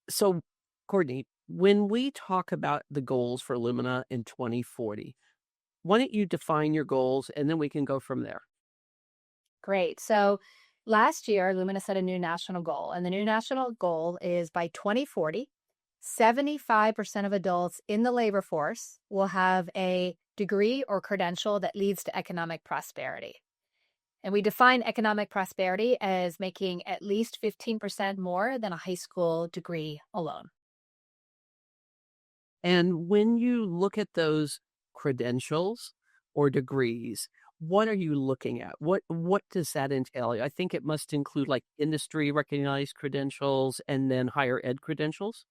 So, Courtney, when we talk about the goals for Lumina in 2040, why don't you define your goals and then we can go from there? Great. So last year, Lumina set a new national goal, and the new national goal is by 2040, 75% of adults in the labor force will have a degree or credential that leads to economic prosperity. And we define economic prosperity as making at least 15% more than a high school degree alone. And when you look at those credentials or degrees, what are you looking at? What does that entail? I think it must include like industry recognized credentials and then higher ed credentials.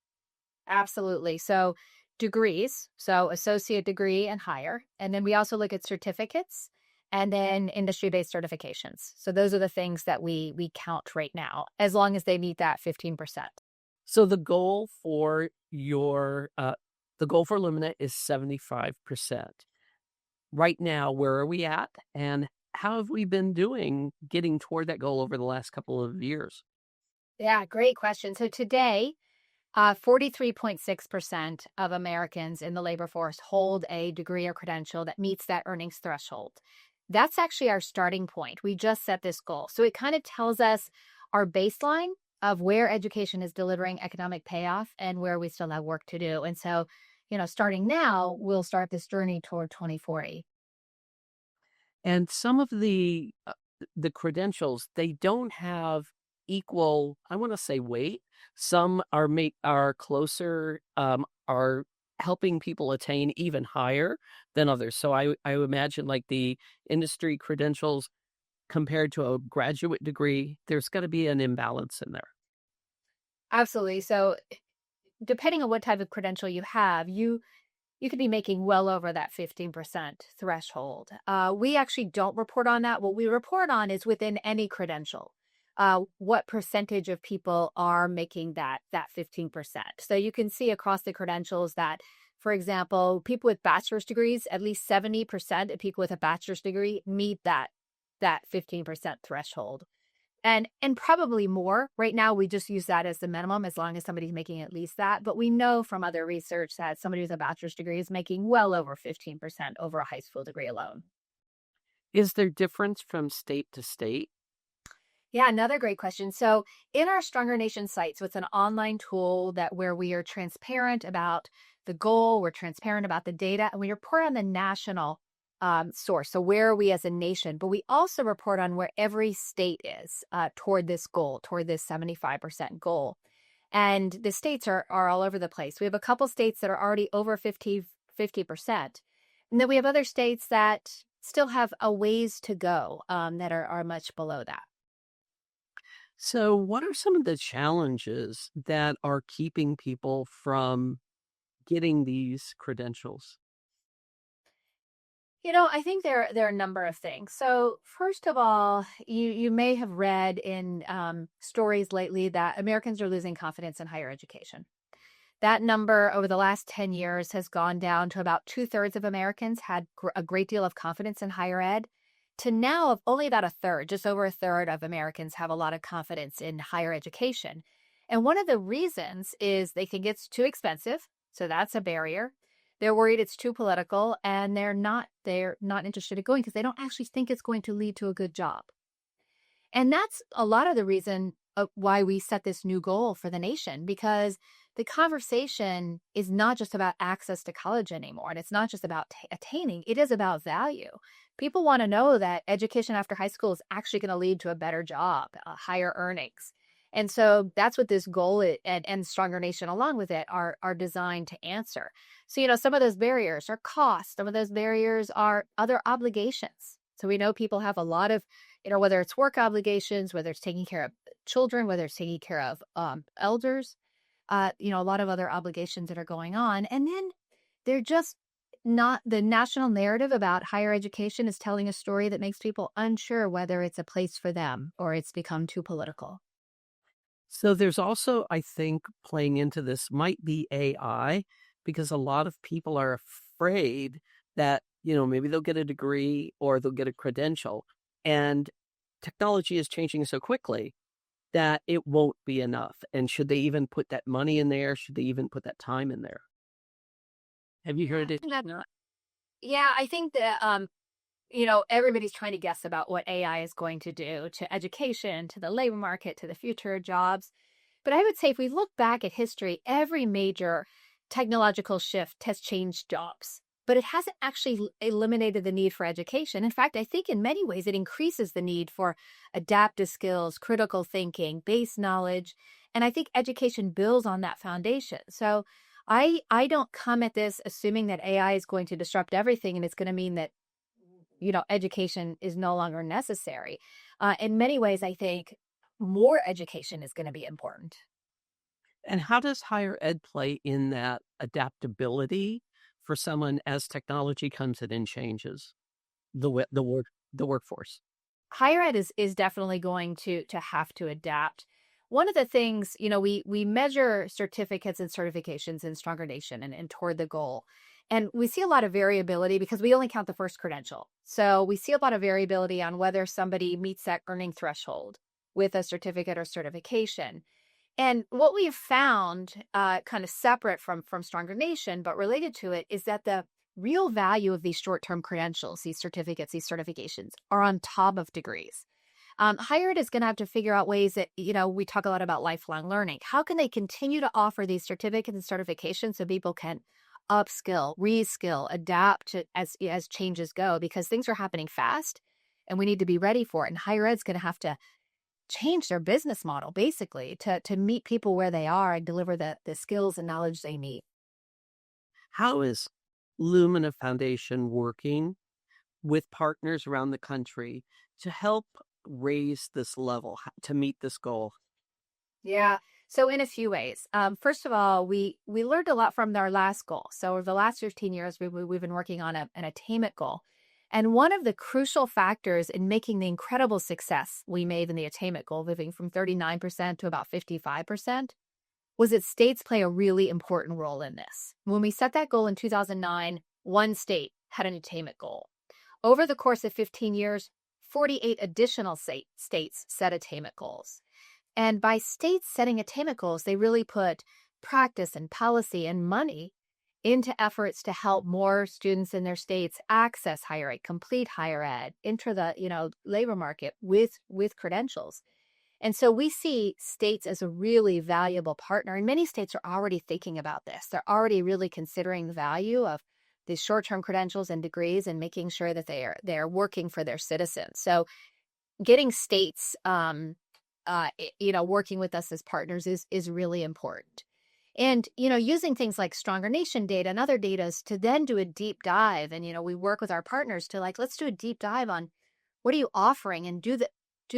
Absolutely. So degrees, so associate degree and higher. And then we also look at certificates and then industry-based certifications. So those are the things that we count right now, as long as they meet that 15%. So the goal for Lumina is 75%. Right now, where are we at? And how have we been doing getting toward that goal over the last couple of years? Yeah, great question. So today, 43.6% of Americans in the labor force hold a degree or credential that meets that earnings threshold. That's actually our starting point. We just set this goal. So it kind of tells us our baseline of where education is delivering economic payoff and where we still have work to do. And so, starting now, we'll start this journey toward 2040. And some of the credentials, they don't have equal, I want to say weight. Some are closer, are helping people attain even higher than others. So I would imagine like the industry credentials compared to a graduate degree, there's got to be an imbalance in there. Absolutely. So depending on what type of credential you have, you could be making well over that 15% threshold. We actually don't report on that. What we report on is within any credential, what percentage of people are making that 15%. So you can see across the credentials that, for example, people with bachelor's degrees, at least 70% of people with a bachelor's degree meet that 15% threshold. And probably more. Right now, we just use that as the minimum as long as somebody's making at least that. But we know from other research that somebody with a bachelor's degree is making well over 15% over a high school degree alone. Is there difference from state to state? Yeah, another great question. So, in our Stronger Nation site, so it's an online tool that where we are transparent about the goal, we're transparent about the data, and we report on the national source. So, where are we as a nation? But we also report on where every state is toward this goal, toward this 75% goal. And the states are all over the place. We have a couple states that are already over 50%. And then we have other states that still have a ways to go that are much below that. So, what are some of the challenges that are keeping people from getting these credentials? I think there are a number of things. So, first of all, you may have read in stories lately that Americans are losing confidence in higher education. That number over the last 10 years has gone down to about two-thirds of Americans had a great deal of confidence in higher ed, to now of only about a third, just over a third of Americans have a lot of confidence in higher education. And one of the reasons is they think it's too expensive, so that's a barrier. They're worried it's too political, and they're not interested in going because they don't actually think it's going to lead to a good job. And that's a lot of the reason why we set this new goal for the nation, because the conversation is not just about access to college anymore. And it's not just about attaining, it is about value. People want to know that education after high school is actually going to lead to a better job, higher earnings. And so that's what this goal and Stronger Nation along with it are designed to answer. So, some of those barriers are cost. Some of those barriers are other obligations. So we know people have a lot of, whether it's work obligations, whether it's taking care of children, whether it's taking care of elders, a lot of other obligations that are going on. And then they're just not the national narrative about higher education is telling a story that makes people unsure whether it's a place for them or it's become too political. So there's also, I think, playing into this might be AI, because a lot of people are afraid that, maybe they'll get a degree or they'll get a credential. And technology is changing so quickly that it won't be enough? And should they even put that money in there? Should they even put that time in there? Have you Yeah, heard I it? think yeah, I think that everybody's trying to guess about what AI is going to do to education, to the labor market, to the future jobs. But I would say if we look back at history, every major technological shift has changed jobs, but it hasn't actually eliminated the need for education. In fact, I think in many ways it increases the need for adaptive skills, critical thinking, base knowledge. And I think education builds on that foundation. So I don't come at this assuming that AI is going to disrupt everything and it's going to mean that education is no longer necessary. In many ways, I think more education is going to be important. And how does higher ed play in that adaptability for someone as technology comes in and changes the workforce? Higher ed is definitely going to have to adapt. One of the things, we measure certificates and certifications in Stronger Nation and toward the goal. And we see a lot of variability because we only count the first credential. So we see a lot of variability on whether somebody meets that earning threshold with a certificate or certification. And what we have found, kind of separate from Stronger Nation, but related to it, is that the real value of these short-term credentials, these certificates, these certifications, are on top of degrees. Higher ed is going to have to figure out ways that, we talk a lot about lifelong learning. How can they continue to offer these certificates and certifications so people can upskill, reskill, adapt as changes go? Because things are happening fast and we need to be ready for it. And higher ed is going to have to change their business model basically to meet people where they are and deliver the skills and knowledge they need. How is Lumina Foundation working with partners around the country to help raise this level, to meet this goal? Yeah. So in a few ways, first of all, we learned a lot from our last goal. So over the last 15 years, we've been working on an attainment goal. And one of the crucial factors in making the incredible success we made in the attainment goal, moving from 39% to about 55%, was that states play a really important role in this. When we set that goal in 2009, one state had an attainment goal. Over the course of 15 years, 48 additional states set attainment goals. And by states setting attainment goals, they really put practice and policy and money into efforts to help more students in their states access higher ed, complete higher ed, enter the labor market with credentials. And so we see states as a really valuable partner. And many states are already thinking about this. They're already really considering the value of these short-term credentials and degrees and making sure that they are working for their citizens. So getting states working with us as partners is really important. And, using things like Stronger Nation data and other data to then do a deep dive. And, we work with our partners to let's do a deep dive on what are you offering and do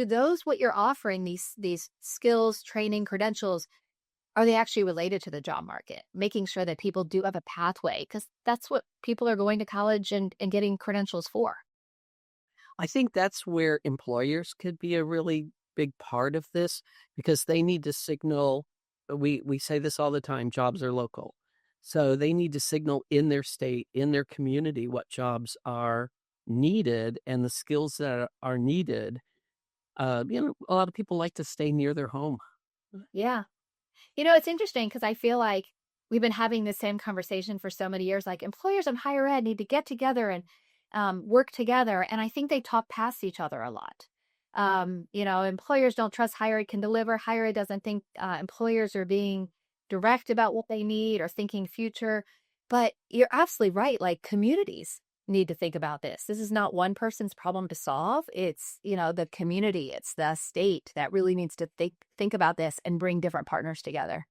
those what you're offering, these skills, training, credentials, are they actually related to the job market? Making sure that people do have a pathway because that's what people are going to college and getting credentials for. I think that's where employers could be a really big part of this because they need to signal. We say this all the time, jobs are local. So they need to signal in their state, in their community, what jobs are needed and the skills that are needed. A lot of people like to stay near their home. Yeah. It's interesting because I feel like we've been having the same conversation for so many years. Like employers and higher ed need to get together and work together. And I think they talk past each other a lot. Employers don't trust higher ed can deliver. Higher ed doesn't think employers are being direct about what they need or thinking future. But you're absolutely right. Like communities need to think about this. This is not one person's problem to solve. It's, the community, it's the state that really needs to think about this and bring different partners together.